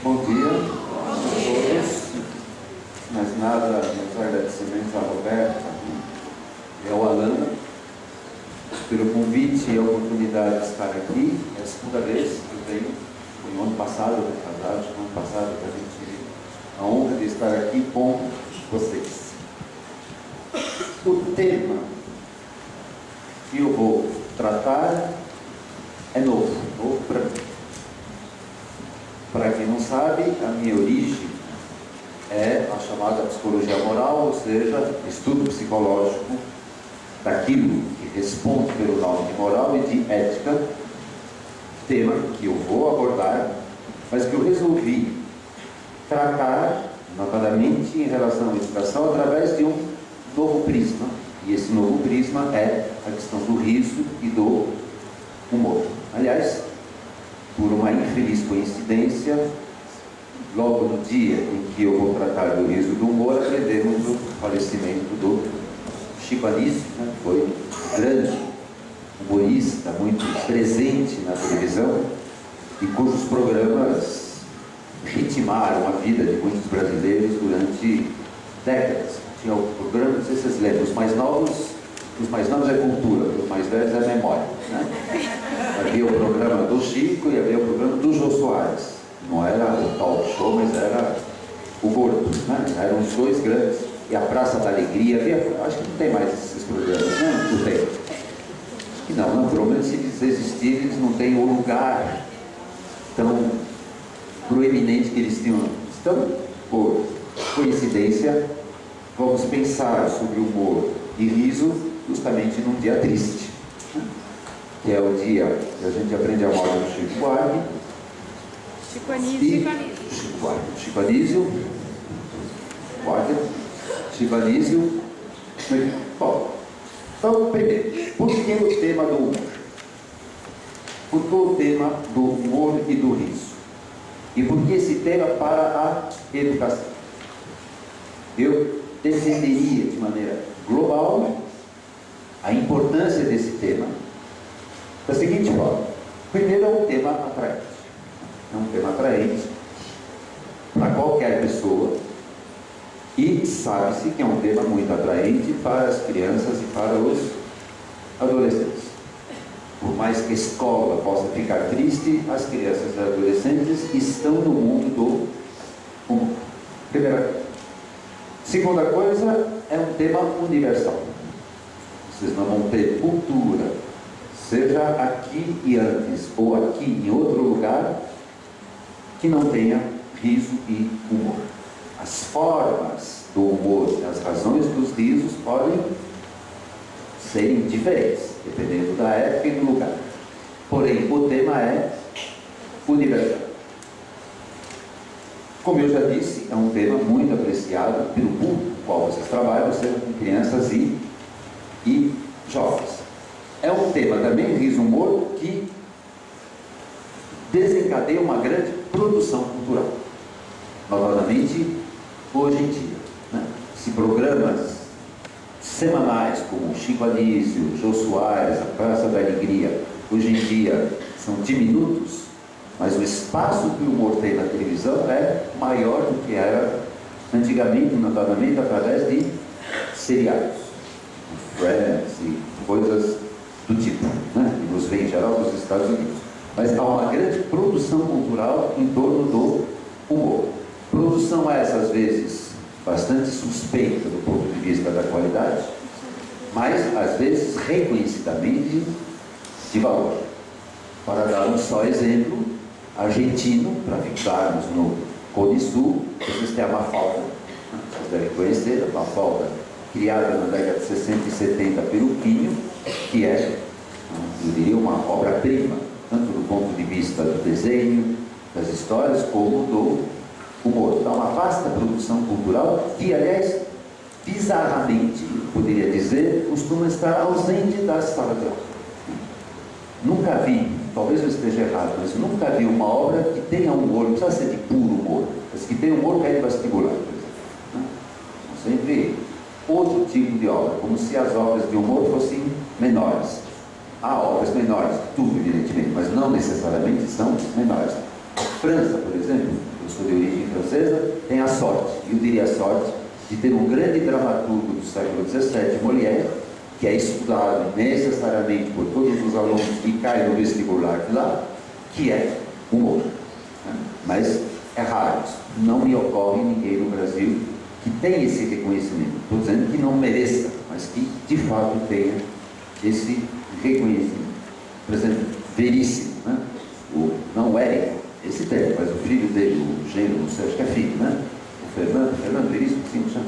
Bom dia a todos. Mas nada, meus agradecimentos à Roberta e ao Alan pelo convite e a oportunidade de estar aqui. É a segunda vez que eu venho, foi no ano passado, no ano passado, para a gente tive a honra de estar aqui com vocês. O tema que eu vou tratar é novo para mim. Para quem não sabe, a minha origem é a chamada psicologia moral, ou seja, estudo psicológico daquilo que responde pelo nome de moral e de ética, tema que eu vou abordar, mas que eu resolvi tratar, notadamente, em relação à educação, através de um novo prisma. E esse novo prisma é a questão do riso e do humor. Aliás, por uma infeliz coincidência, logo no dia em que eu vou tratar do riso e do humor, aprendemos o falecimento do Chico Anísio, né? Foi um grande humorista, muito presente na televisão, e cujos programas ritmaram a vida de muitos brasileiros durante décadas. Tinha o programa, não sei se vocês lembram, os mais novos é cultura, os mais velhos é memória, né? Havia o programa do Chico e havia o programa do Jô Soares. Não era o talk show, mas era o Gordo, né? Eram os dois grandes. E a Praça da Alegria, acho que não tem mais esses programas, né? Não tem. Acho que não, pelo menos se eles existirem, eles não têm o lugar tão proeminente que eles tinham. Então, por coincidência, vamos pensar sobre humor e riso justamente num dia triste, que é o dia que a gente aprende a morte do Chico Buarque. Chico Anísio. Chico Anísio. Bom, então, primeiro, por que o tema do humor? Por que o tema do humor e do riso? E por que esse tema para a educação? Eu defenderia de maneira global a importância desse tema da seguinte forma. Primeiro, é um tema atraente. É um tema atraente para qualquer pessoa e sabe-se que é um tema muito atraente para as crianças e para os adolescentes. Por mais que a escola possa ficar triste, as crianças e adolescentes estão no mundo do humor. Primeira coisa. Segunda coisa, é um tema universal. Vocês não vão ter cultura, seja aqui e antes, ou aqui em outro lugar, que não tenha riso e humor. As formas do humor, as razões dos risos podem serem diferentes, dependendo da época e do lugar. Porém, o tema é universal. Como eu já disse, é um tema muito apreciado pelo público com o qual vocês trabalham, seja com crianças e jovens. É um tema também, riso-humor, que desencadeia uma grande produção cultural. Notadamente, hoje em dia, né? Se programas semanais como Chico Anísio, Jô Soares, a Praça da Alegria, hoje em dia são diminutos, mas o espaço que o humor tem na televisão é maior do que era antigamente, notadamente através de seriados, Friends e coisas do tipo, né? Que nos vem em geral dos Estados Unidos. Mas há uma grande produção cultural em torno do humor. Produção essa, às vezes, bastante suspeita do ponto de vista da qualidade, mas, às vezes, reconhecidamente de valor. Para dar um só exemplo, argentino, para ficarmos no Cone Sul, vocês têm a Mafalda. Vocês devem conhecer a Mafalda, criada na década de 60 e 70 pelo Quinho, que é, eu diria, uma obra-prima, tanto do ponto de vista do desenho, das histórias, como do humor. Então, uma vasta produção cultural que, aliás, bizarramente, poderia dizer, costuma estar ausente da sala de aula. Nunca vi, talvez eu esteja errado, mas nunca vi uma obra que tenha humor, não precisa ser de puro humor, mas que tenha humor que é de vestibular, por exemplo, né? Sempre outro tipo de obra, como se as obras de humor fossem menores. Há obras menores, tudo evidentemente, mas não necessariamente são menores. França, por exemplo, eu sou de origem francesa, tem a sorte, eu diria a sorte, de ter um grande dramaturgo do século XVII, Molière, que é estudado necessariamente por todos os alunos que caem no vestibular de lá, que é humor. Né? Mas é raro isso. Não me ocorre ninguém no Brasil que tenha esse reconhecimento. Estou dizendo que não mereça, mas que de fato tenha esse reconhecimento. Por exemplo, Veríssimo, né? Não Érico, esse tem, mas o filho dele, o gênero, não sei, acho que é filho, né? O Fernando Veríssimo, sim, chama.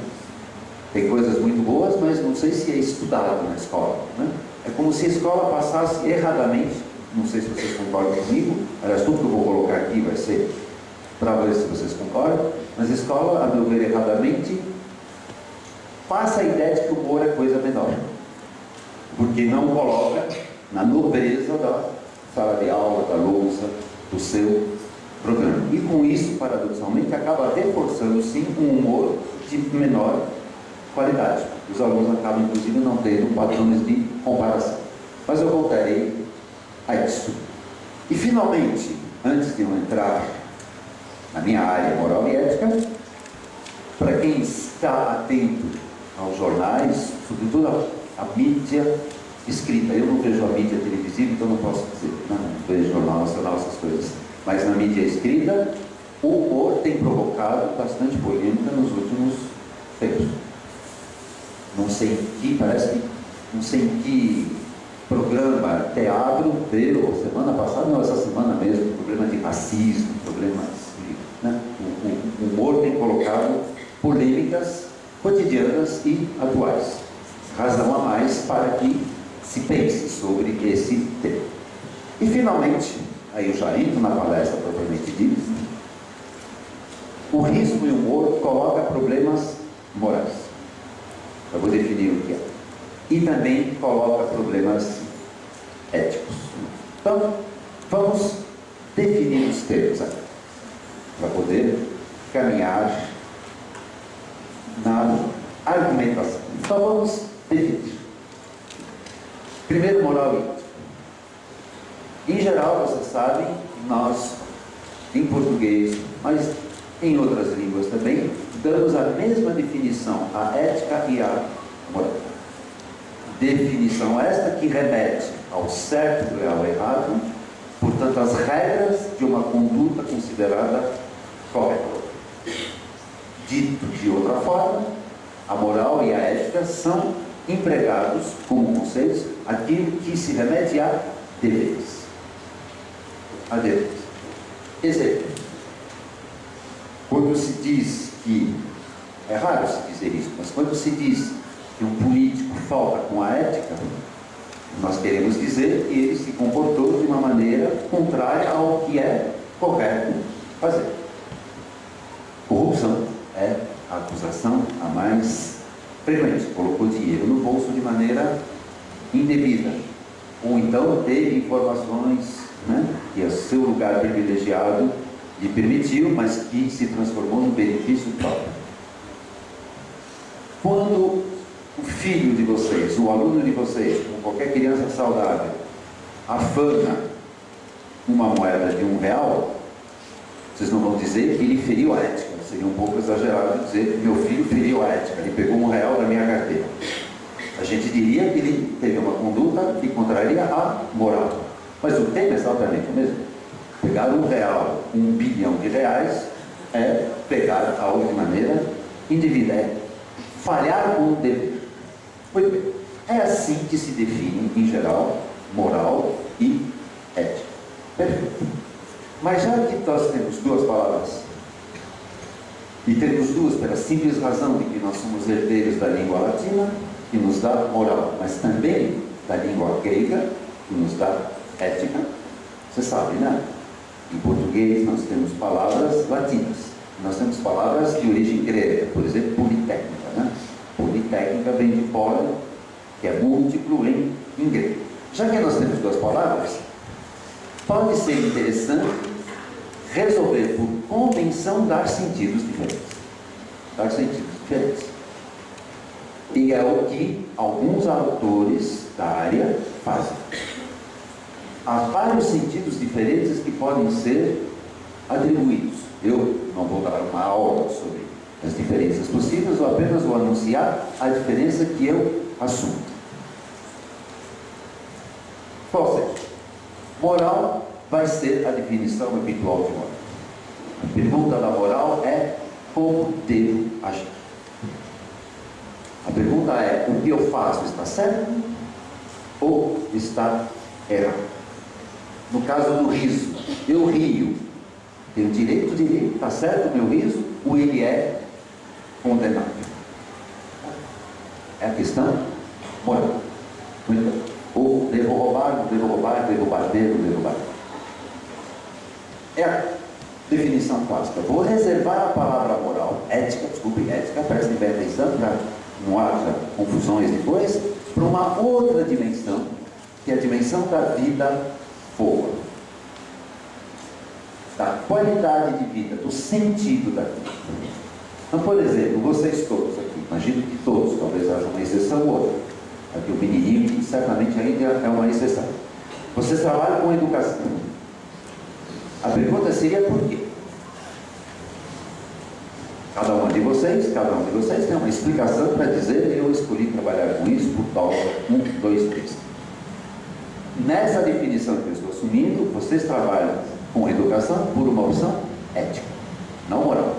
Tem coisas muito boas, mas não sei se é estudado na escola. Né? É como se a escola passasse erradamente, não sei se vocês concordam comigo, aliás, tudo que eu vou colocar aqui vai ser para ver se vocês concordam, mas a escola, a meu ver erradamente, passa a ideia de que o humor é coisa menor, porque não coloca na nobreza da sala de aula, da louça, do seu programa. E com isso, paradoxalmente, acaba reforçando sim um humor de menor qualidade. Os alunos acabam, inclusive, não tendo padrões de comparação. Mas eu voltarei a isso. E, finalmente, antes de eu entrar na minha área moral e ética, para quem está atento aos jornais, sobretudo a mídia escrita, eu não vejo a mídia televisiva, então não posso dizer, não vejo jornal nacional, essas coisas, mas na mídia escrita, o humor tem provocado bastante polêmica nos últimos tempos. Não sei em que, parece que, não sei em que programa, teatro, deu, semana passada, não, essa semana mesmo, problema de racismo, problemas, né? O humor tem colocado polêmicas cotidianas e atuais. Razão a mais para que se pense sobre esse tema. E, finalmente, aí eu já entro na palestra propriamente dita, o riso e o humor coloca problemas morais. Eu vou definir o que é. E também coloca problemas éticos. Então, vamos definir os termos aqui, para poder caminhar na argumentação. Então, vamos definir. Primeiro, moral e ética. Em geral, vocês sabem, nós, em português, mas em outras línguas também, damos a mesma definição à ética e à moral. Definição esta que remete ao certo e ao errado, portanto, as regras de uma conduta considerada correta. Dito de outra forma, a moral e a ética são empregados como conceitos aquilo que se remete a deveres. A deveres. Exemplo. Quando se diz que, é raro se dizer isso, mas quando se diz que um político falta com a ética, nós queremos dizer que ele se comportou de uma maneira contrária ao que é correto fazer. Corrupção é a acusação a mais frequente. Colocou dinheiro no bolso de maneira indevida. Ou então teve informações, né, que o seu lugar privilegiado lhe permitiu, mas que se transformou num benefício próprio. Quando o filho de vocês, o aluno de vocês, como qualquer criança saudável, afana uma moeda de R$1, vocês não vão dizer que ele feriu a ética. Seria um pouco exagerado dizer que meu filho feriu a ética, ele pegou R$1 da minha carteira. A gente diria que ele teve uma conduta que contraria a moral. Mas o tema é exatamente o mesmo. Pegar R$1, R$1 bilhão é pegar algo de maneira indevida, é falhar com o dever. Muito bem. É assim que se define, em geral, moral e ética. Perfeito. Mas já que nós temos duas palavras, e temos duas pela simples razão de que nós somos herdeiros da língua latina, que nos dá moral, mas também da língua grega, que nos dá ética, você sabe, né? Em português nós temos palavras latinas, nós temos palavras de origem grega, por exemplo, politécnica, né? Politécnica vem de fora, que é múltiplo em grego. Já que nós temos duas palavras, pode ser interessante resolver por convenção dar sentidos diferentes. Dar sentidos diferentes. E é o que alguns autores da área fazem. Há vários sentidos diferentes que podem ser atribuídos. Eu não vou dar uma aula sobre as diferenças possíveis, ou apenas vou anunciar a diferença que eu assumo. Qual seja? Moral vai ser a definição habitual de moral. A pergunta da moral é: como devo agir? A pergunta é: o que eu faço está certo ou está errado? No caso do riso, eu rio, tenho direito de rir, está certo o meu riso, ou ele é condenável? É a questão moral. Muito bem. Ou devo roubar, não devo roubar, devo bater, não devo bater. É a definição clássica. Vou reservar a palavra moral, ética, desculpe, ética, prestem bem atenção para não haja confusões depois, para uma outra dimensão, que é a dimensão da vida boa, da qualidade de vida, do sentido da vida. Então, por exemplo, vocês todos aqui, imagino que todos, talvez haja uma exceção ou outra, aqui o menininho certamente ainda é uma exceção. Vocês trabalham com educação. A pergunta seria por quê? Cada um de vocês tem uma explicação para dizer: eu escolhi trabalhar com isso por causa 1, 2, 3. Nessa definição que eu estou assumindo, vocês trabalham com educação por uma opção ética, não moral.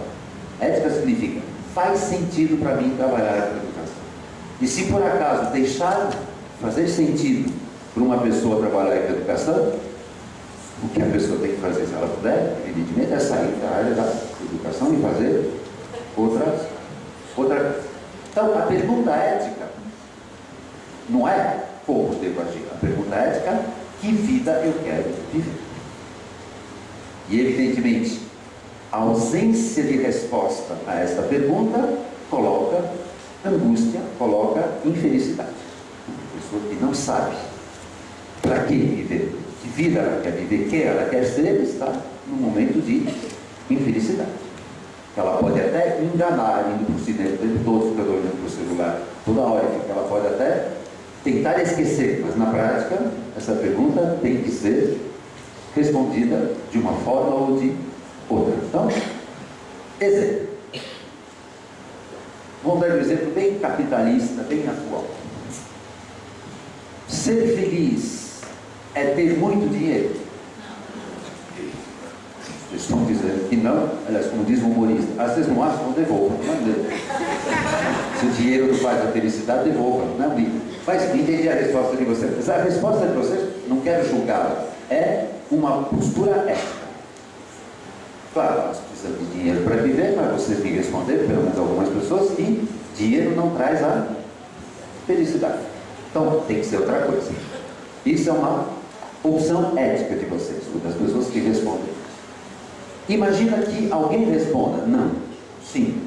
Ética significa: faz sentido para mim trabalhar com educação. E se por acaso deixar de fazer sentido para uma pessoa trabalhar com educação, o que a pessoa tem que fazer, se ela puder, evidentemente, é sair da área da educação e fazer outra. Então, a pergunta ética não é como devo agir. A pergunta ética é: que vida eu quero viver? E, evidentemente, a ausência de resposta a esta pergunta coloca angústia, coloca infelicidade. Uma pessoa que não sabe para que viver, que vida ela quer viver, quem ela quer ser, está num momento de infelicidade. Ela pode até enganar, indo para o cinema o tempo todo, ficando olhando para o celular toda hora, ela pode até tentar esquecer, mas na prática essa pergunta tem que ser respondida de uma forma ou de outra. Então, exemplo. Vamos dar um exemplo bem capitalista, bem atual. Ser feliz é ter muito dinheiro? Vocês estão dizendo que não. Aliás, como diz o humorista, vocês não acham, não devolvam. Se o dinheiro não faz a felicidade, devolvam. Não, mas entendi a resposta de vocês. A resposta de vocês, não quero julgá-la, é uma postura ética. Claro, nós precisamos de dinheiro para viver, mas vocês me responderam, pelo menos algumas pessoas, que dinheiro não traz a felicidade. Então, tem que ser outra coisa. Isso é uma opção ética de vocês, das pessoas que respondem. Imagina que alguém responda: não, sim,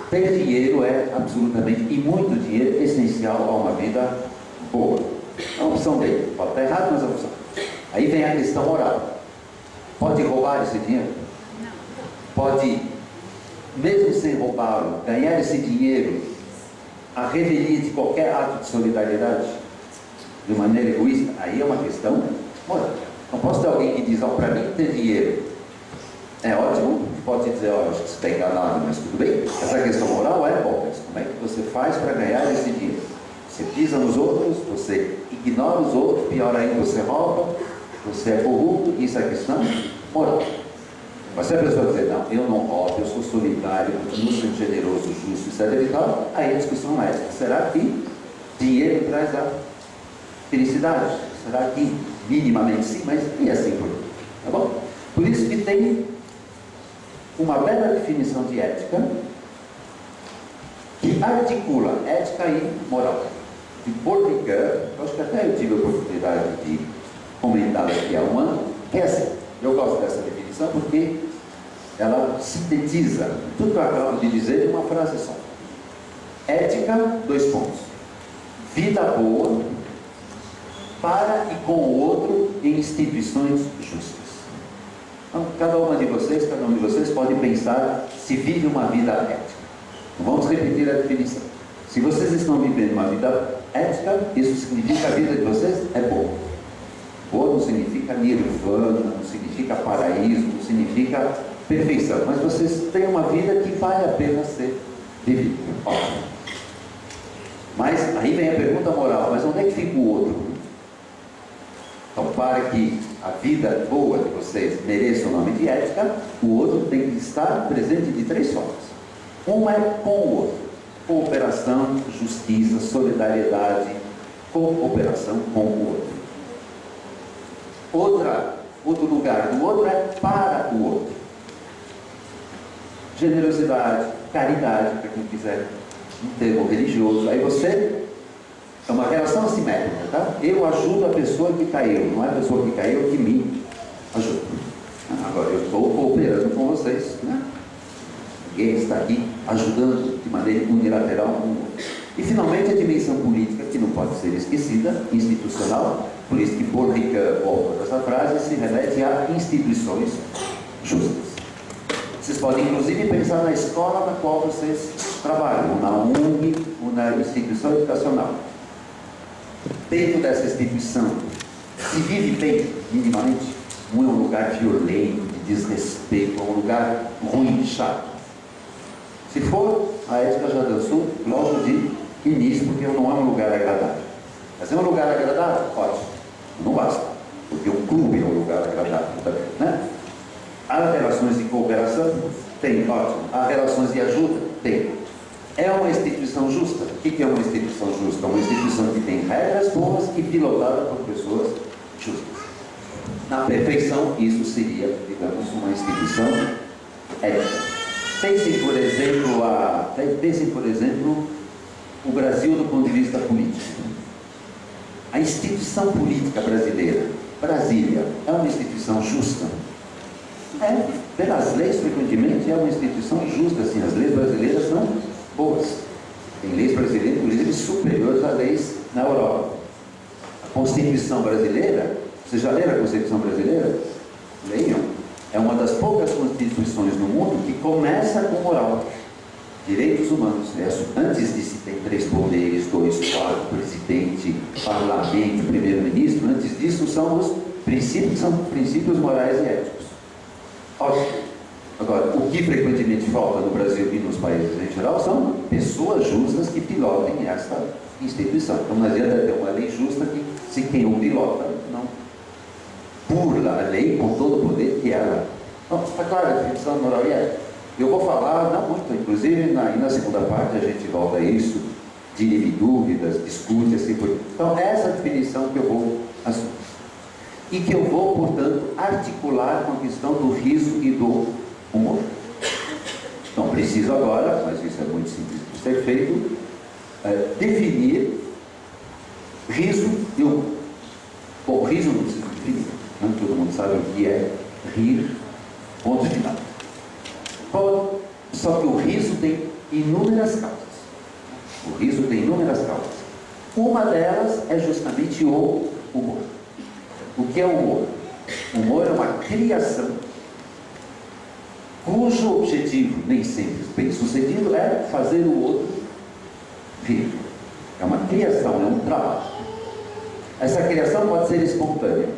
ter dinheiro é absolutamente, e muito dinheiro, essencial a uma vida boa. É uma opção dele, pode estar errado, mas é uma opção. Aí vem a questão moral. Pode roubar esse dinheiro? Não. Pode, mesmo sem roubá-lo, ganhar esse dinheiro a revelia de qualquer ato de solidariedade, de maneira egoísta? Aí é uma questão moral. Não posso ter alguém que diz: para mim ter dinheiro é ótimo, pode dizer: acho que você está enganado, mas tudo bem. Essa questão moral é: bom, mas como é que você faz para ganhar esse dinheiro? Você pisa nos outros, você ignora os outros, pior ainda, você rouba, você é corrupto. Isso é questão moral. Mas se a pessoa dizer: não, eu não roubo, eu sou solidário, eu sou generoso, justo, etc. e tal, aí a discussão é essa: será que dinheiro traz a felicidade? Será que minimamente sim, mas e assim por diante? Tá bom? Por isso que tem uma bela definição de ética que articula ética e moral. De Paul Ricoeur, eu acho que até eu tive a oportunidade de comentá-la aqui há um ano, é assim. Eu gosto dessa definição porque ela sintetiza tudo que eu acabo de dizer em uma frase só. Ética, 2 pontos. Vida boa para e com o outro em instituições justas. Então, cada um de vocês pode pensar se vive uma vida ética. Vamos repetir a definição. Se vocês estão vivendo uma vida ética, isso significa que a vida de vocês é boa. Boa não significa nirvana, não significa significa paraíso, não significa perfeição, mas vocês têm uma vida que vale a pena ser vivida. Ótimo. Mas aí vem a pergunta moral, mas onde é que fica o outro? Então, para que a vida boa de vocês mereça o nome de ética, o outro tem que estar presente de 3 formas. Uma é com o outro: cooperação, justiça, solidariedade, cooperação com o outro. Outro lugar do outro é para o outro. Generosidade, caridade, para quem quiser um termo religioso. Aí você é uma relação assimétrica, tá? Eu ajudo a pessoa que caiu, não é a pessoa que caiu que me ajuda. Agora eu estou cooperando com vocês, né? Ninguém está aqui ajudando de maneira unilateral um outro. E finalmente a dimensão política, que não pode ser esquecida, institucional. Por isso que Paul Ricoeur, o autor dessa frase, se remete a instituições justas. Vocês podem inclusive pensar na escola na qual vocês trabalham, ou na UNG, ou na instituição educacional. Dentro dessa instituição, se vive bem, minimamente, não é um lugar violento, de desrespeito, é um lugar ruim, chato. Se for, a ética já dançou logo de início, porque não é um lugar agradável. Mas é um lugar agradável? Ótimo. Não basta, porque um clube é um lugar agradável também, né? Há relações de cooperação? Tem, ótimo. Há relações de ajuda? Tem. É uma instituição justa? O que é uma instituição justa? Uma instituição que tem regras boas e pilotada por pessoas justas. Na perfeição, isso seria, digamos, uma instituição ética. Pensem, por exemplo, o Brasil do ponto de vista político. A instituição política brasileira, Brasília, é uma instituição justa? É, pelas leis, frequentemente, é uma instituição justa, assim, as leis brasileiras são boas. Tem leis brasileiras, inclusive, superiores a leis na Europa. A Constituição brasileira, vocês já leram a Constituição brasileira? Leiam. É uma das poucas constituições no mundo que começa com moral. Direitos humanos. Antes de se ter 3 poderes, 2, 4, presidente, parlamento, primeiro-ministro, antes disso são os princípios, são princípios morais e éticos. Ótimo. Agora, o que frequentemente falta no Brasil e nos países em geral são pessoas justas que pilotem esta instituição. Então não adianta ter uma lei justa que, se quem o pilota, não burla a lei com todo o poder que ela. Então, está claro a definição de moral e ética. Eu vou falar, não muito, inclusive na segunda parte a gente volta a isso, dirime dúvidas, discute, assim por diante. Então, essa definição que eu vou assumir. E que eu vou, portanto, articular com a questão do riso e do humor. Então, preciso agora, mas isso é muito simples de ser feito, definir riso e humor. Bom, riso não precisa definir, né? Todo mundo sabe o que é rir, ponto final. Bom, só que o riso tem inúmeras causas. O riso tem inúmeras causas. Uma delas é justamente o humor. O que é o humor? O humor é uma criação cujo objetivo, nem sempre bem sucedido, é fazer o outro rir. É uma criação, é um trabalho. Essa criação pode ser espontânea.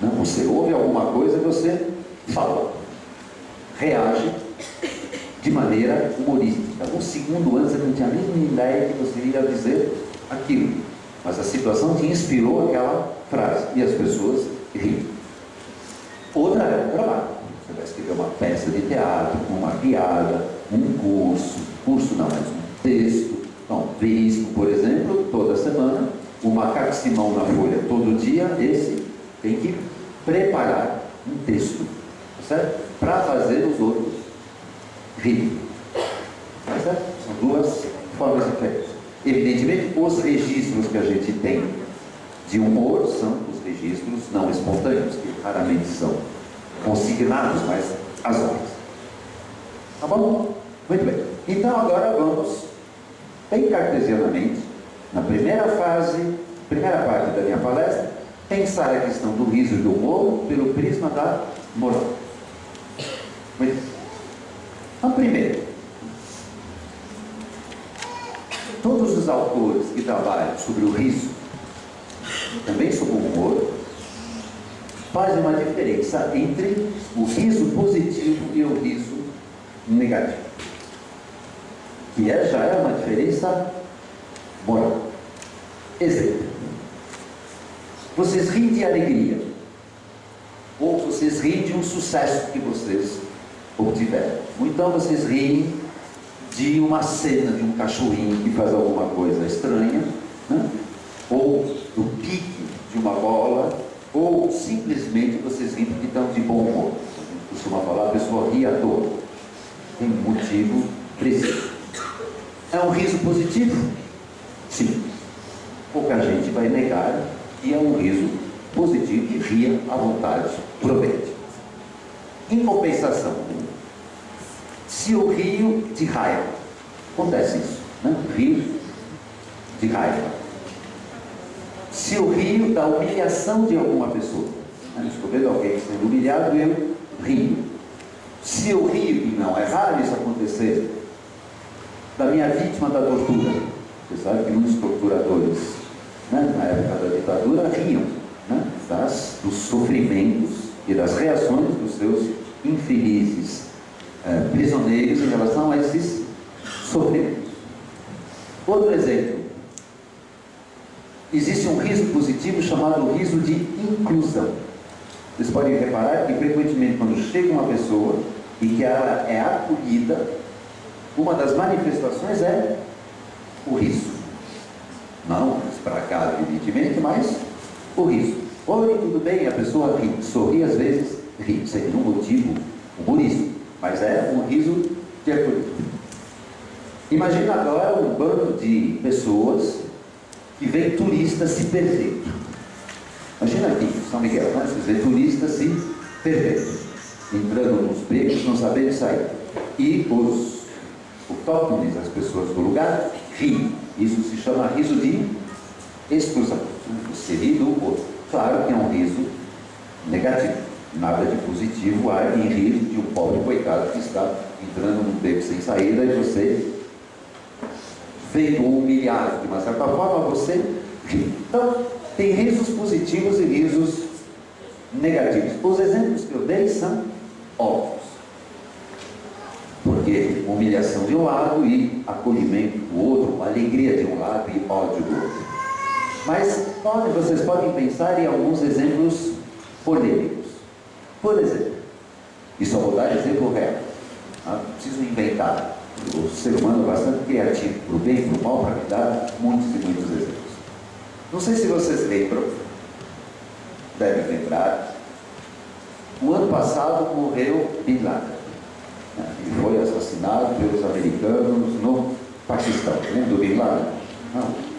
Não, você ouve alguma coisa e você fala, reage de maneira humorística. Um segundo antes você não tinha a mínima ideia que você ia dizer aquilo, mas a situação te inspirou aquela frase e as pessoas riram. Outra é o trabalho. Você vai escrever uma peça de teatro, uma piada, um curso não, mas um texto. Então, risco, por exemplo, toda semana, o macaco Simão na Folha todo dia, esse tem que preparar um texto, certo? Para fazer os outros rirem. Certo? São duas formas diferentes. Evidentemente, os registros que a gente tem de humor são os registros não espontâneos, que raramente são consignados, mas as obras. Tá bom? Muito bem. Então, agora vamos, bem cartesianamente, na primeira fase, primeira parte da minha palestra, pensar a questão do riso e do humor pelo prisma da moral. Muito bem. Então, primeiro, todos os autores que trabalham sobre o riso, também sobre o humor, faz uma diferença entre o riso positivo e o riso negativo. Que já é uma diferença moral. Exemplo. Vocês riem de alegria. Ou vocês riem de um sucesso que vocês obtiveram. Ou então vocês riem de uma cena de um cachorrinho que faz alguma coisa estranha, né? Ou do pique de uma bola, ou simplesmente vocês riem porque estão de bom humor. A gente costuma falar, a pessoa ri à toa. Tem um motivo preciso. É um riso positivo? Sim. Pouca gente vai negar que é um riso positivo que ria à vontade, promete. Em compensação, se eu rio de raiva, acontece isso, né? Rio de raiva. Se eu rio da humilhação de alguma pessoa, né? Estou vendo alguém sendo humilhado, eu rio. Se eu rio, e não é raro isso acontecer, da minha vítima da tortura. Você sabe que muitos torturadores, né, na época da ditadura, riam, né, dos sofrimentos e das reações dos seus infelizes prisioneiros em relação a esses sofrimentos. Outro exemplo. Existe um riso positivo chamado riso de inclusão. Vocês podem reparar que frequentemente quando chega uma pessoa e que ela é acolhida, uma das manifestações é o riso. Não espracado, evidentemente, mas o riso. Oi, tudo bem? A pessoa ri, sorri às vezes, ri, sem nenhum motivo humorístico, mas é um riso de acolhida. Imagina agora um bando de pessoas que vem turistas se perder. Imagina aqui, São Miguel, né? Vocês veem turistas se perder, entrando nos becos, não sabendo sair. E os autóctones, as pessoas do lugar, riem. Isso se chama riso de exclusão. Você ri do outro. Claro que é um riso negativo. Nada de positivo há em rir de um pobre coitado que está entrando num beco sem saída e você, vendo humilhado de uma certa forma, você ri. Então, tem risos positivos e risos negativos. Os exemplos que eu dei são óbvios. Porque humilhação de um lado e acolhimento do outro, alegria de um lado e ódio do outro. Mas vocês podem pensar em alguns exemplos polêmicos. Por exemplo, e só vou dar exemplo real. Não preciso inventar. O ser humano é bastante criativo, para o bem e para o mal, para me dar muitos e muitos exemplos. Não sei se vocês lembram, devem lembrar, o ano passado morreu Bin Laden. Ele foi assassinado pelos americanos no Paquistão. Lembra do Bin Laden? Não.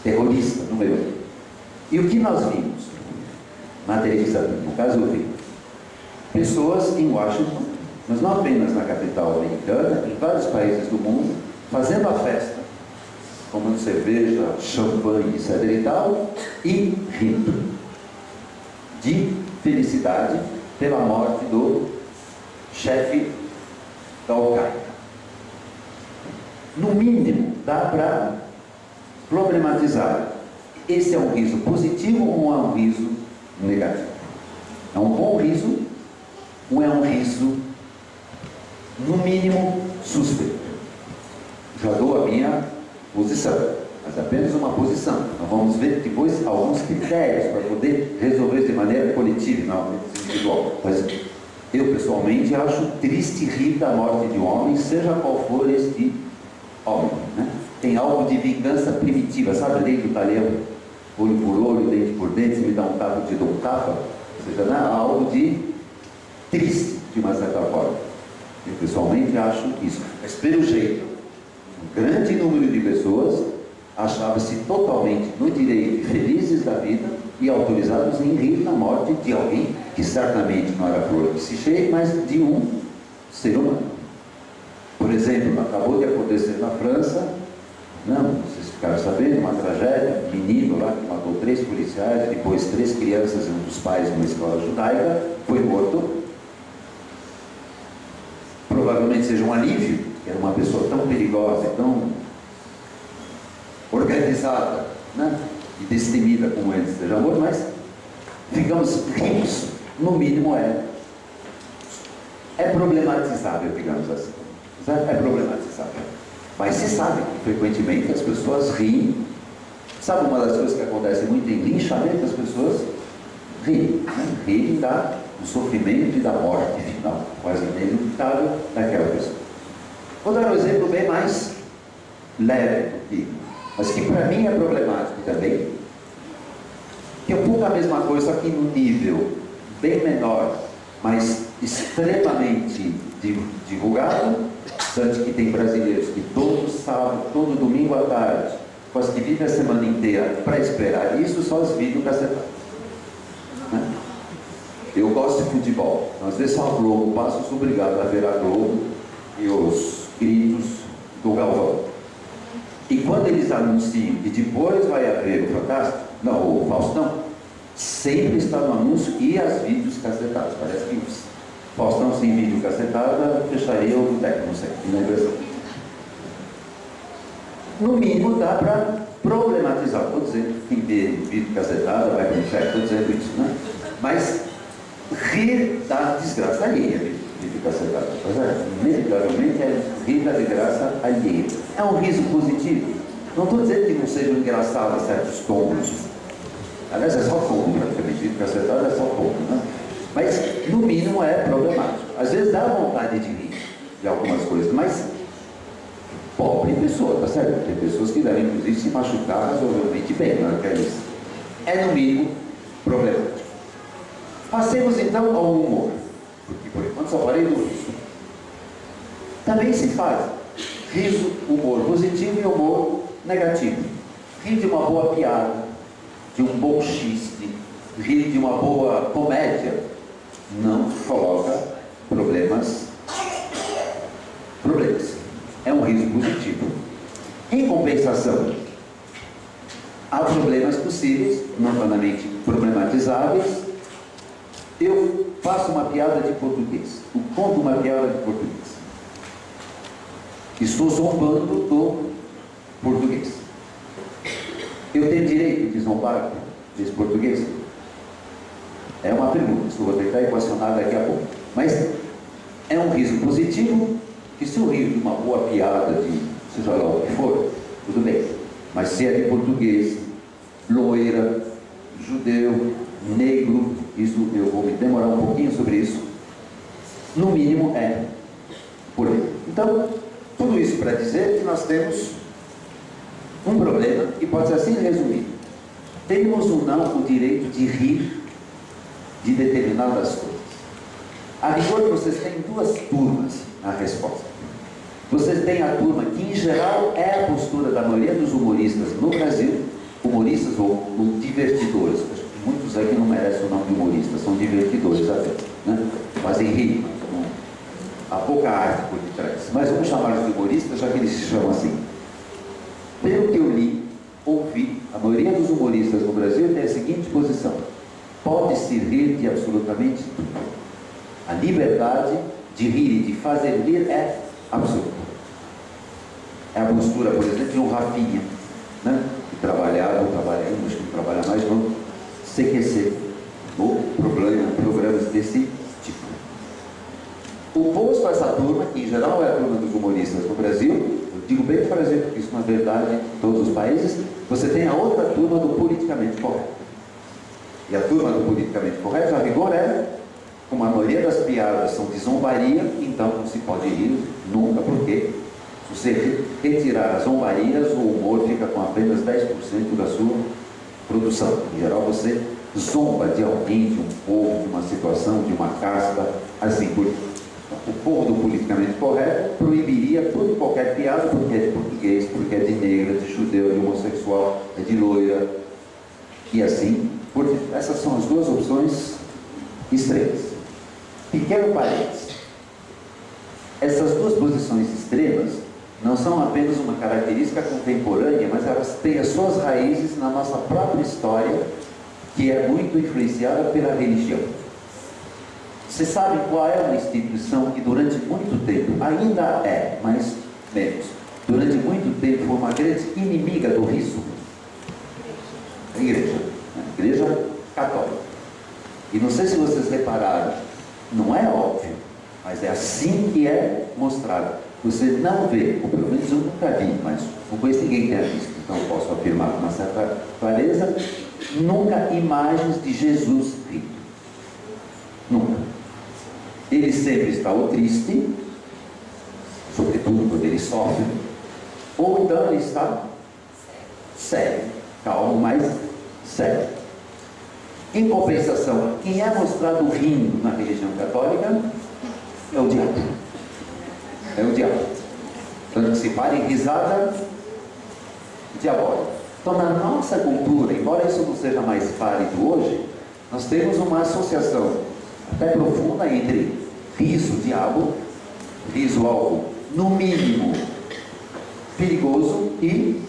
Terrorista, número 1. E o que nós vimos na televisão? No caso, eu vi pessoas em Washington, mas não apenas na capital americana, em vários países do mundo, fazendo a festa, tomando cerveja, champanhe, etc. e tal, e rindo de felicidade pela morte do chefe da Al-Qaeda. No mínimo, dá para problematizar. Esse é um riso positivo ou é um riso negativo? É um bom riso ou é um riso, no mínimo, suspeito? Já dou a minha posição, mas apenas uma posição. Nós vamos ver depois alguns critérios para poder resolver de maneira coletiva, não individual. Mas eu, pessoalmente, acho triste rir da morte de um homem, seja qual for este homem, né? Tem algo de vingança primitiva, sabe a lei do italiano? Olho por olho, dente por dente, se me dá um tapa, eu te dou um tapa. Ou seja, né? Algo de triste, de uma certa forma. Eu, pessoalmente, acho isso. Mas, pelo jeito, um grande número de pessoas achavam-se totalmente no direito e felizes da vida e autorizados em rir da morte de alguém que certamente não era flor que se cheie, mas de um ser humano. Por exemplo, acabou de acontecer na França, não, vocês ficaram sabendo, uma tragédia, um menino lá que matou 3 policiais, depois 3 crianças e um dos pais numa escola judaica, foi morto. Provavelmente seja um alívio, que era uma pessoa tão perigosa e tão organizada, né, e destemida como ele seja morto, mas ficamos ricos, no mínimo é problematizável, digamos assim. É problematizável. Mas se sabe que frequentemente as pessoas riem. Sabe uma das coisas que acontece muito em linchamento? As pessoas riem, né? Riem do sofrimento e da morte final, quase inevitável daquela pessoa. Vou dar um exemplo bem mais leve do que, mas que para mim é problemático também, que é um pouco a mesma coisa, só que num nível bem menor, mas extremamente divulgado, tanto que tem brasileiros que todo sábado, todo domingo à tarde, quase que vivem a semana inteira para esperar isso, só os vídeos cacetados. Né? Eu gosto de futebol, às vezes só a Globo passa, sou obrigado a ver a Globo e os gritos do Galvão. E quando eles anunciam que depois vai haver o Fantástico, não, o Faustão, sempre está no anúncio e as vídeos cacetados. Parece que Faustão sem vídeo cacetado fecharia o boteco, não sei, na impressão. No mínimo dá para problematizar. Estou dizendo que quem vê vídeo cacetado vai para o inferno, estou dizendo isso, né? Mas rir da desgraça alheia, vídeo cacetado. Inevitavelmente é rir da desgraça alheia. É um riso positivo. Não estou dizendo que não seja engraçado certos tons. Aliás, é só tombo, praticamente. Vídeo cacetado é só tombo, né? Mas, no mínimo, é problemático. Às vezes dá vontade de rir de algumas coisas, mas pobre pessoa, tá certo? Tem pessoas que devem, inclusive, se machucar razoavelmente bem, não é isso? É, no mínimo, problemático. Passemos, então, ao humor. Porque, por enquanto, só falei do riso. Também se faz riso, humor positivo e humor negativo. Rir de uma boa piada, de um bom xiste, rir de uma boa comédia, não coloca problemas. É um riso positivo. Em compensação, há problemas possíveis, normalmente problematizáveis. Eu faço uma piada de português, eu conto uma piada de português. Estou zombando do português. Eu tenho direito de zombar desse português? É uma pergunta, isso eu vou tentar equacionar daqui a pouco. Mas é um riso positivo, que se eu rio de uma boa piada, de seja lá o que for, tudo bem. Mas se é de português, loira, judeu, negro, isso eu vou me demorar um pouquinho sobre isso. No mínimo é por aí. Então, tudo isso para dizer que nós temos um problema que pode ser assim resumido. Temos ou não o direito de rir de determinadas coisas. A rigor, vocês têm duas turmas na resposta. Vocês têm a turma que, em geral, é a postura da maioria dos humoristas no Brasil, humoristas ou divertidores. Acho que muitos aqui não merecem o nome de humoristas, são divertidores até, né? Fazem rir, há pouca arte por detrás. Mas vamos chamar de humoristas, já que eles se chamam assim. Pelo que eu li, ouvi, a maioria dos humoristas no Brasil tem a seguinte posição: pode-se rir de absolutamente tudo. A liberdade de rir e de fazer rir é absoluta. É a postura, por exemplo, de um Rafinha, né? Que trabalhava, acho que não trabalha mais no CQC, ou programas desse tipo. Oposto a essa turma, que em geral é a turma dos humoristas no Brasil, eu digo bem do Brasil, porque isso não é verdade em todos os países, você tem a outra turma do politicamente correto. E a turma do politicamente correto, a rigor, como a maioria das piadas são de zombaria, então não se pode rir nunca, porque se você retirar as zombarias, o humor fica com apenas 10% da sua produção. Em geral, você zomba de alguém, de um povo, de uma situação, de uma casta, assim por diante. O povo do politicamente correto proibiria toda e qualquer piada, porque é de português, porque é de negra, de judeu, de homossexual, é de loira, e assim, porque essas são as duas opções extremas. Pequeno parênteses. Essas duas posições extremas não são apenas uma característica contemporânea, mas elas têm as suas raízes na nossa própria história, que é muito influenciada pela religião. Vocês sabem qual é uma instituição que durante muito tempo, ainda é, mas menos, durante muito tempo foi uma grande inimiga do riso? A igreja. A igreja católica. E não sei se vocês repararam, não é óbvio, mas é assim que é mostrado. Você não vê, ou pelo menos eu nunca vi, mas não conheço ninguém que tenha visto, então eu posso afirmar com uma certa clareza, nunca imagens de Jesus rindo. Nunca. Ele sempre está ou triste, sobretudo quando ele sofre, ou então ele está sério, calmo, mas sério. Em compensação, quem é mostrado rindo na religião católica é o diabo. É o diabo. Tanto que se fala em risada diabólica. Então, na nossa cultura, embora isso não seja mais válido hoje, nós temos uma associação até profunda entre riso-diabo, riso algo, no mínimo, perigoso, e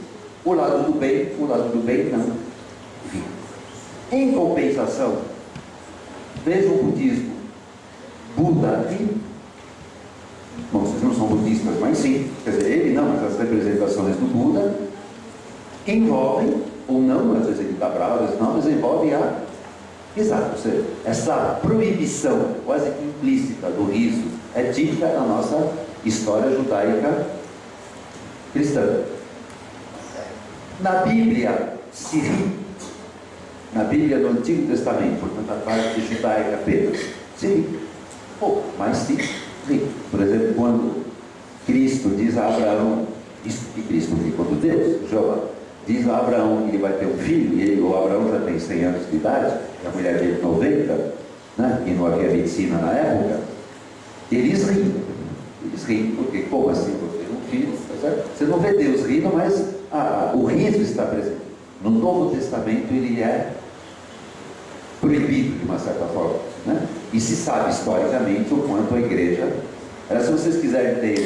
o lado do bem não ri. Em compensação, veja o budismo. Buda ri. Bom, vocês não são budistas, mas sim. Quer dizer, ele não, mas as representações do Buda envolvem, ou não, às vezes ele está bravo, às vezes não, mas envolve a risada. Ou seja, essa proibição quase que implícita do riso é típica da nossa história judaica cristã. Na Bíblia se ri. Na Bíblia do Antigo Testamento, portanto a parte judaica apenas, se ri. Pouco, mas se ri. Por exemplo, quando Cristo diz a Abraão, Cristo ri, quando Deus, Jeová, diz a Abraão que ele vai ter um filho, e o Abraão já tem 100 anos de idade, e a mulher dele 90, né, e não havia medicina na época, eles riem. Eles riem, porque como assim você tem um filho? Tá certo? Você não vê Deus rindo, mas o riso está presente. No Novo Testamento ele é proibido de uma certa forma, né? E se sabe historicamente o quanto a igreja, se vocês quiserem ter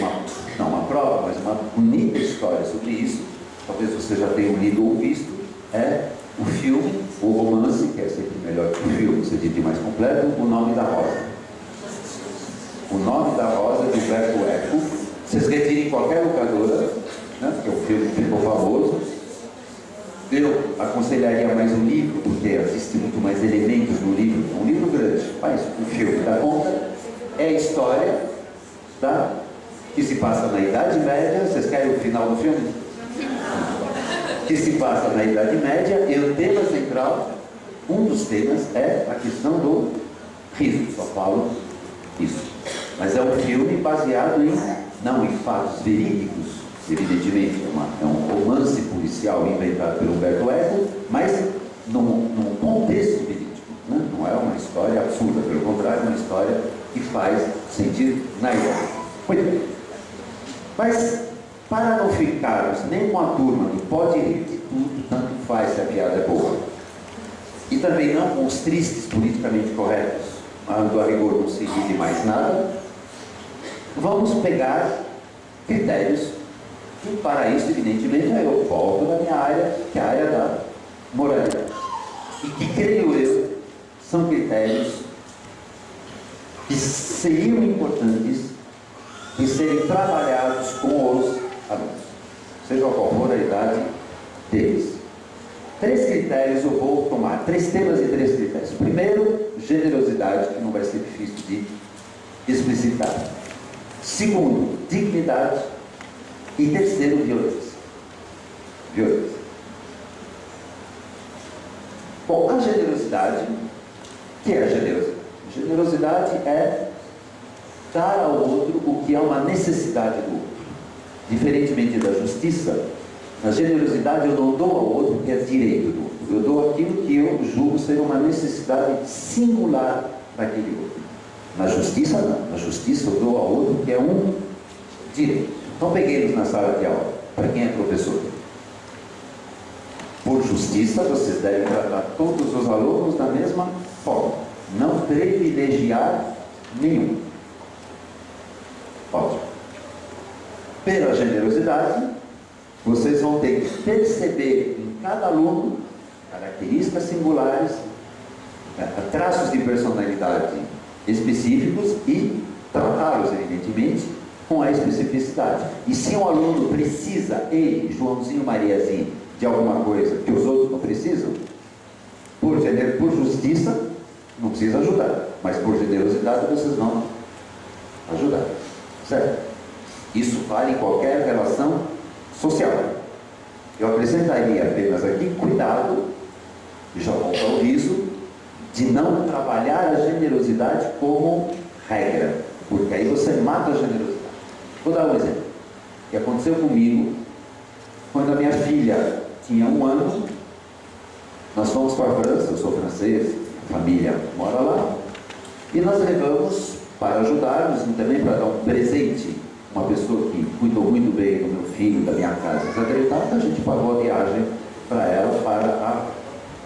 não uma prova, mas uma bonita história sobre isso, talvez vocês já tenham lido ou visto, é o filme, o romance, que é sempre melhor que o filme, se diz mais completo, O Nome da Rosa. O Nome da Rosa, de Humberto Eco. Vocês retirem qualquer locadora, né, que é um filme que ficou famoso. Eu aconselharia mais um livro, porque existe muito mais elementos no livro. É um livro grande, mas o filme dá conta. É a história que se passa na Idade Média. Vocês querem o final do filme? Que se passa na Idade Média, e o tema central, um dos temas, é a questão do riso. Só falo isso. Mas é um filme baseado não em fatos verídicos, evidentemente, é um romance policial inventado pelo Humberto Eco, mas num contexto verídico, né? Não é uma história absurda, pelo contrário, é uma história que faz sentido na ideia. Muito bem. Mas, para não ficarmos nem com a turma que pode rir de tudo, tanto faz se a piada é boa, e também não com os tristes politicamente corretos, do a rigor não se ri de mais nada, vamos pegar critérios. E para isso, evidentemente, eu volto da minha área, que é a área da moralidade. E que, creio eu, são critérios que seriam importantes de serem trabalhados com os alunos, seja qual for a idade deles. 3 critérios eu vou tomar, 3 temas e 3 critérios. Primeiro, generosidade, que não vai ser difícil de explicitar. Segundo, dignidade. E terceiro, violência. Violência. Bom, a generosidade, o que é a generosidade? Generosidade é dar ao outro o que é uma necessidade do outro. Diferentemente da justiça, na generosidade eu não dou ao outro o que é direito do outro. Eu dou aquilo que eu julgo ser uma necessidade singular daquele outro. Na justiça, não. Na justiça eu dou ao outro o que é um direito. Então peguei-nos na sala de aula, para quem é professor. Por justiça, vocês devem tratar todos os alunos da mesma forma. Não privilegiar nenhum. Ótimo. Pela generosidade, vocês vão ter que perceber em cada aluno características singulares, traços de personalidade específicos e tratá-los, evidentemente, com a especificidade. E se um aluno precisa, ele, Joãozinho, Mariazinho, de alguma coisa que os outros não precisam, por justiça, não precisa ajudar, mas por generosidade vocês vão ajudar, certo? Isso vale em qualquer relação social. Eu acrescentaria apenas aqui, cuidado, e já volto ao riso, de não trabalhar a generosidade como regra, porque aí você mata a generosidade. Vou dar um exemplo, que aconteceu comigo, quando a minha filha tinha 1 ano, nós fomos para a França, eu sou francês, a família mora lá, e nós levamos para ajudarmos e também para dar um presente, uma pessoa que cuidou muito bem do meu filho, da minha casa, etc. A gente pagou a viagem para ela, para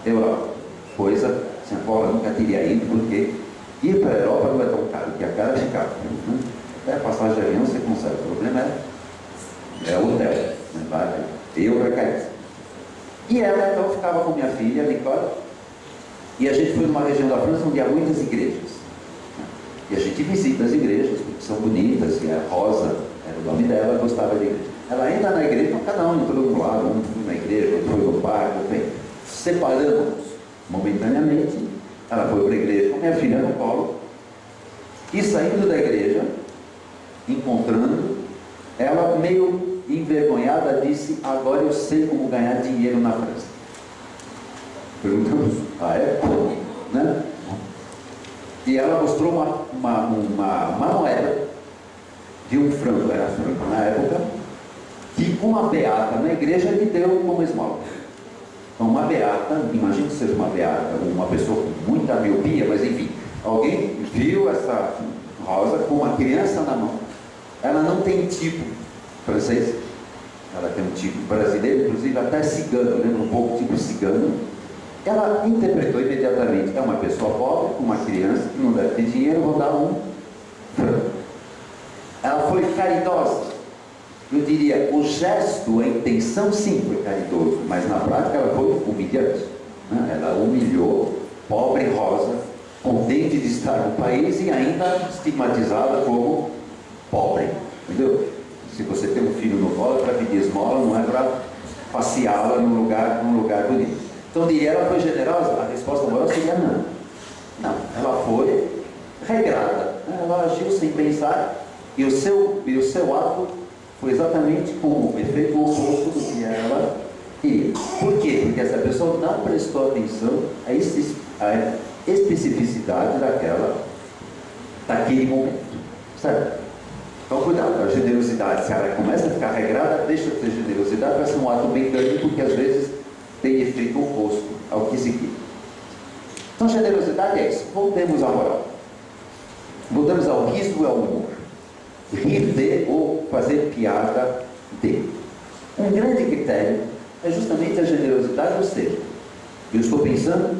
a Europa, coisa que a Paula nunca teria ido, porque ir para a Europa não é tão caro, porque a cara é caro, né? Até a passagem de avião você consegue, o problema é o hotel, né? Eu recaí. E ela então ficava com minha filha, Nicole, e a gente foi numa região da França onde há muitas igrejas. E a gente visita as igrejas, porque são bonitas, e a Rosa era o nome dela, gostava de igreja. Ela entra na igreja, então cada um entrou de um lado, um foi na igreja, outro foi no parque, bem, separamos momentaneamente. Ela foi para a igreja com minha filha no colo, e saindo da igreja, encontrando, ela meio envergonhada disse: agora eu sei como ganhar dinheiro na França. Perguntamos: ah é? Né? E ela mostrou uma moeda de um franco, era franco na época, que uma beata na igreja me deu como esmola. Então uma beata, imagine que seja uma beata, uma pessoa com muita miopia, mas enfim, alguém viu essa rosa com uma criança na mão. Ela não tem tipo francês, ela tem um tipo brasileiro, inclusive até cigano, lembra um pouco tipo cigano. Ela interpretou imediatamente: é uma pessoa pobre, uma criança que não deve ter dinheiro, vou dar um franco. Ela foi caridosa. Eu diria, o gesto, a intenção sim foi caridoso, mas na prática ela foi humilhante, né? Ela humilhou pobre Rosa, contente de estar no país e ainda estigmatizada como pobre, entendeu? Se você tem um filho no colo para pedir esmola, não é para passeá-la num lugar bonito. Então, diria, ela foi generosa? A resposta moral seria não. Não, ela foi regrada, né? Ela agiu sem pensar, e o seu ato foi exatamente com o efeito oposto do que ela queria. Por quê? Porque essa pessoa não prestou atenção à especificidade daquele momento, certo? Então, cuidado, a generosidade, se ela começa a ficar regrada, deixa de ser generosidade, vai ser um ato mecânico que às vezes tem efeito oposto ao que se quer. Então, generosidade é isso. Voltemos à moral. Voltamos ao riso e ao humor. Rir de ou fazer piada de. Um grande critério é justamente a generosidade, ou seja, eu estou pensando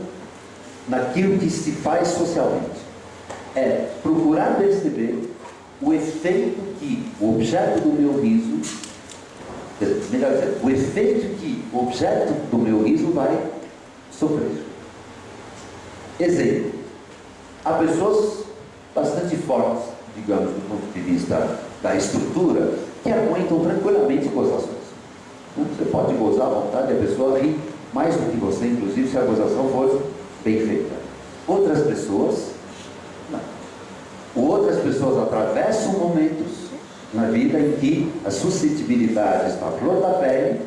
naquilo que se faz socialmente. É procurar perceber o efeito que o objeto do meu riso, melhor dizer, o efeito que o objeto do meu riso vai sofrer. Exemplo: há pessoas bastante fortes, digamos, do ponto de vista da estrutura, que aguentam tranquilamente gozações. Você pode gozar à vontade, a pessoa ri mais do que você, inclusive se a gozação for bem feita. Outras pessoas, não. Outras pessoas atravessam momentos na vida em que a suscetibilidade está à flor da pele,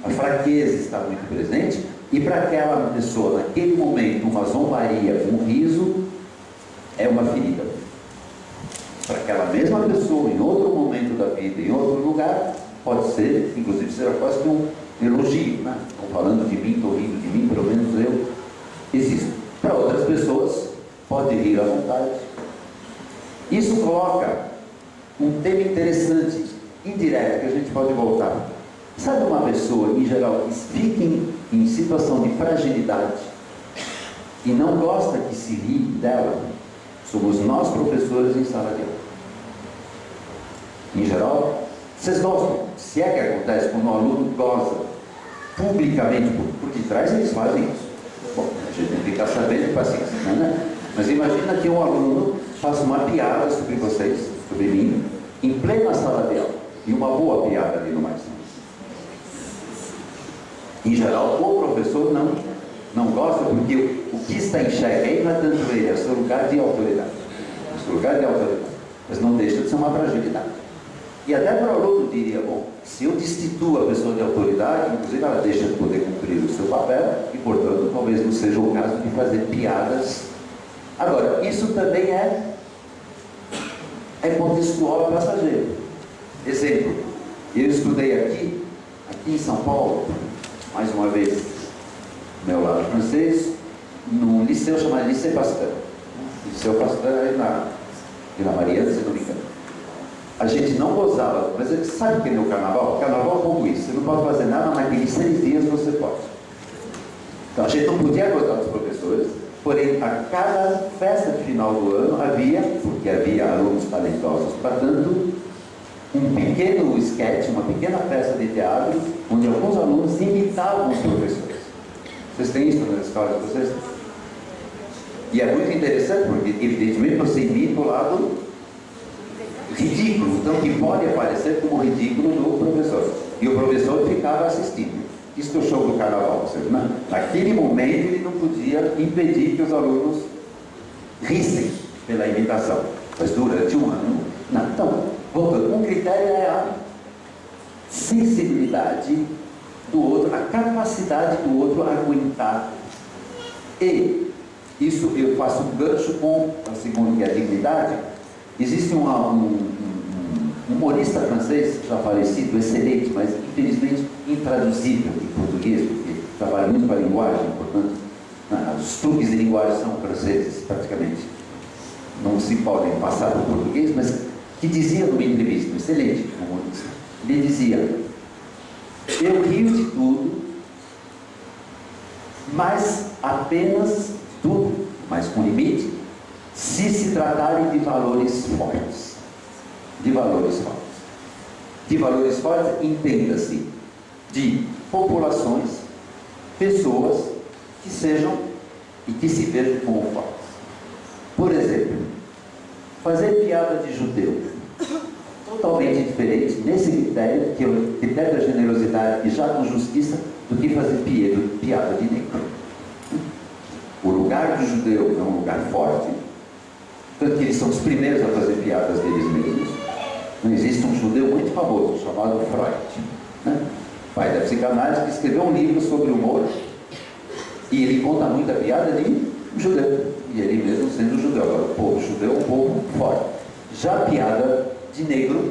a fraqueza está muito presente, e para aquela pessoa, naquele momento, uma zombaria, um riso, é uma ferida. Para aquela mesma pessoa, em outro momento da vida, em outro lugar, pode ser, inclusive, será quase que um elogio, né? Estão falando de mim, estou rindo de mim, pelo menos eu existo. Para outras pessoas, pode rir à vontade. Isso coloca um tema interessante, indireto, que a gente pode voltar. Sabe uma pessoa, em geral, que fica em situação de fragilidade e não gosta que se ri dela? Somos nós, professores, em sala de aula. Em geral, vocês gostam? Se é que acontece quando um aluno goza publicamente, por detrás eles fazem isso. Bom, a gente tem que ficar sabendo de paciência, né? Mas imagina que um aluno faça uma piada sobre vocês, sobre mim, em plena sala de aula. E uma boa piada ali no mais. Em geral, o professor não Não gosta porque o que está em xeque aí não é tanto ele, é o seu lugar de autoridade. O seu lugar de autoridade. Mas não deixa de ser uma fragilidade. E até para o aluno diria, bom, se eu destituo a pessoa de autoridade, inclusive ela deixa de poder cumprir o seu papel e, portanto, talvez não seja o caso de fazer piadas. Agora, isso também é contextual e passageiro. Exemplo, eu estudei aqui em São Paulo, mais uma vez, meu lado francês, num liceu chamado Liceu Pasteur. Liceu Pasteur aí na Vila Mariana, se não me engano. A gente não gozava, mas sabe o que é o carnaval? O carnaval é como isso, você não pode fazer nada, mas naqueles 6 dias você pode. Então a gente não podia gozar dos professores, porém a cada festa de final do ano havia, porque havia alunos talentosos para tanto, um pequeno sketch, uma pequena peça de teatro, onde alguns alunos imitavam os professores. Vocês têm isso nas escolas de vocês? E é muito interessante, porque evidentemente você imita o lado ridículo, então que pode aparecer como ridículo do professor. E o professor ficava assistindo. Isso é o show do carnaval. Naquele momento ele não podia impedir que os alunos rissem pela imitação. Mas durante um ano, não. Então, voltando, um critério é a sensibilidade do outro, a capacidade do outro a aguentar. E isso eu faço um gancho com a segunda, que é a dignidade. Existe um humorista francês, já falecido, excelente, mas infelizmente intraduzível em português, porque trabalha muito com a linguagem, portanto, os truques de linguagem são franceses, praticamente. Não se podem passar para o português, mas que dizia numa entrevista, um excelente humorista, ele dizia: eu rio de tudo, mas apenas tudo, mas com limite, se tratarem de valores fortes. De valores fortes. De valores fortes, entenda-se, de populações, pessoas que sejam e que se vejam como fortes. Por exemplo, fazer piada de judeu. Totalmente diferente, nesse critério, que é o critério da generosidade e já com justiça, do que fazer piada de negro. O lugar do judeu é um lugar forte, tanto que eles são os primeiros a fazer piadas deles mesmos. Não existe um judeu muito famoso, chamado Freud, né? Pai da psicanálise, que escreveu um livro sobre humor, e ele conta muita piada de judeu, e ele mesmo sendo judeu. Agora, o povo judeu é um povo forte. Já a piada de negro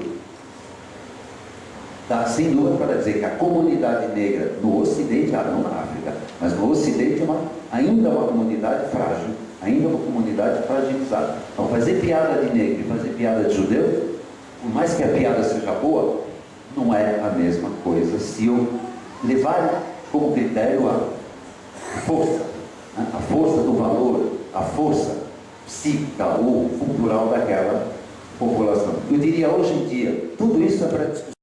dá sem dúvida para dizer que a comunidade negra no Ocidente, não na África, mas no Ocidente ainda é uma comunidade frágil, ainda é uma comunidade fragilizada. Então, fazer piada de negro e fazer piada de judeu, por mais que a piada seja boa, não é a mesma coisa se eu levar como critério a força, né? A força do valor, a força psíquica ou cultural daquela população. Eu diria, hoje em dia, tudo isso é para discutir.